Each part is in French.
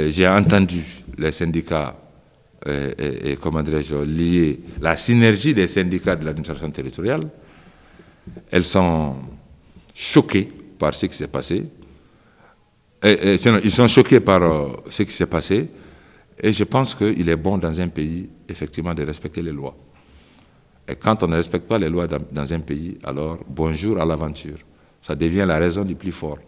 J'ai entendu les syndicats comment dirais-je, lier la synergie des syndicats de l'administration territoriale. Elles sont choquées par ce qui s'est passé. Ils sont choqués par ce qui s'est passé. Et je pense qu'il est bon dans un pays, effectivement, de respecter les lois. Et quand on ne respecte pas les lois dans un pays, alors bonjour à l'aventure. Ça devient la raison du plus fort.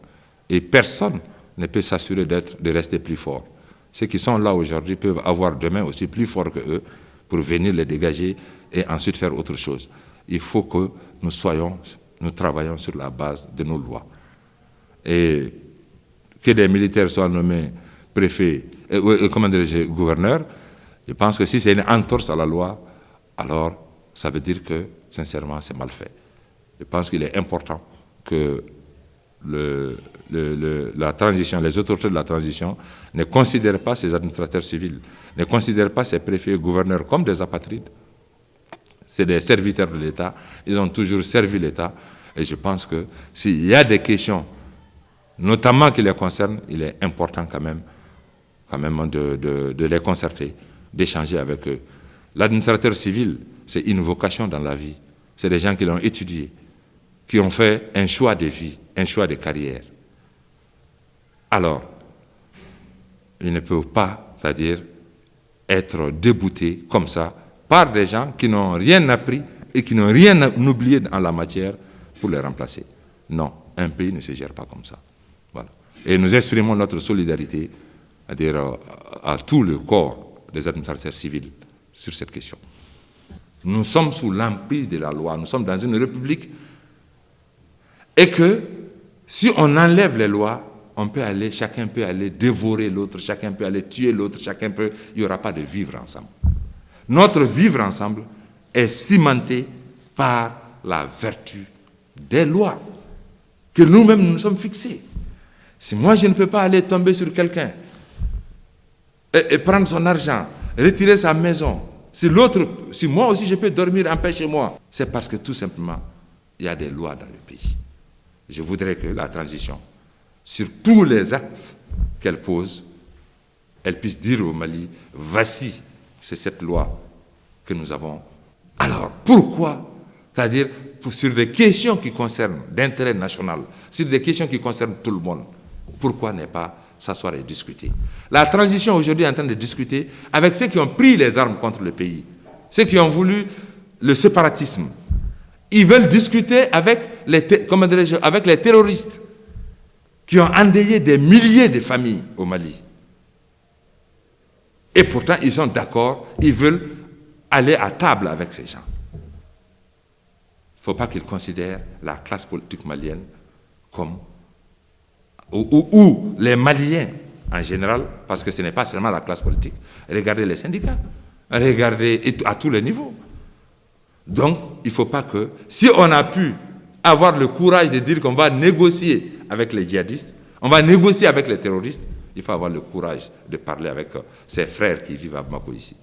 Et personne ne peut s'assurer de rester plus fort. Ceux qui sont là aujourd'hui peuvent avoir demain aussi plus fort que eux pour venir les dégager et ensuite faire autre chose. Il faut que nous travaillons sur la base de nos lois. Et que des militaires soient nommés préfets, gouverneurs, je pense que si c'est une entorse à la loi, alors ça veut dire que, sincèrement, c'est mal fait. Je pense qu'il est important que la transition, les autorités de la transition ne considèrent pas ces administrateurs civils, ne considèrent pas ces préfets et gouverneurs comme des apatrides. C'est des serviteurs de l'État, ils ont toujours servi l'État, et je pense que s'il y a des questions, notamment qui les concernent, il est important quand même de les concerter, d'échanger avec eux. L'administrateur civil, c'est une vocation dans la vie. C'est des gens qui l'ont étudié, qui ont fait un choix de vie, un choix de carrière. Alors, ils ne peuvent pas, c'est-à-dire, être déboutés comme ça par des gens qui n'ont rien appris et qui n'ont rien oublié en la matière pour les remplacer. Non, un pays ne se gère pas comme ça. Voilà. Et nous exprimons notre solidarité, c'est-à-dire à tout le corps des administrateurs civils sur cette question. Nous sommes sous l'emprise de la loi, nous sommes dans une république et que si on enlève les lois, chacun peut aller dévorer l'autre, chacun peut aller tuer l'autre, il n'y aura pas de vivre ensemble. Notre vivre ensemble est cimenté par la vertu des lois que nous-mêmes nous sommes fixés. Si moi je ne peux pas aller tomber sur quelqu'un et prendre son argent, retirer sa maison, si moi aussi je peux dormir en paix chez moi, c'est parce que tout simplement, il y a des lois dans le pays. Je voudrais que la transition, sur tous les actes qu'elle pose, elle puisse dire au Mali, voici, c'est cette loi que nous avons. Alors, pourquoi? C'est-à-dire, sur des questions qui concernent d'intérêt national, sur des questions qui concernent tout le monde, pourquoi ne pas s'asseoir et discuter? La transition aujourd'hui est en train de discuter avec ceux qui ont pris les armes contre le pays, ceux qui ont voulu le séparatisme. Ils veulent discuter avec les terroristes qui ont endeuillé des milliers de familles au Mali. Et pourtant, ils sont d'accord, ils veulent aller à table avec ces gens. Il ne faut pas qu'ils considèrent la classe politique malienne comme... ou les Maliens en général, parce que ce n'est pas seulement la classe politique. Regardez les syndicats, regardez à tous les niveaux. Donc, il ne faut pas que... Si on a pu avoir le courage de dire qu'on va négocier avec les djihadistes, on va négocier avec les terroristes, il faut avoir le courage de parler avec ses frères qui vivent à Bamako ici.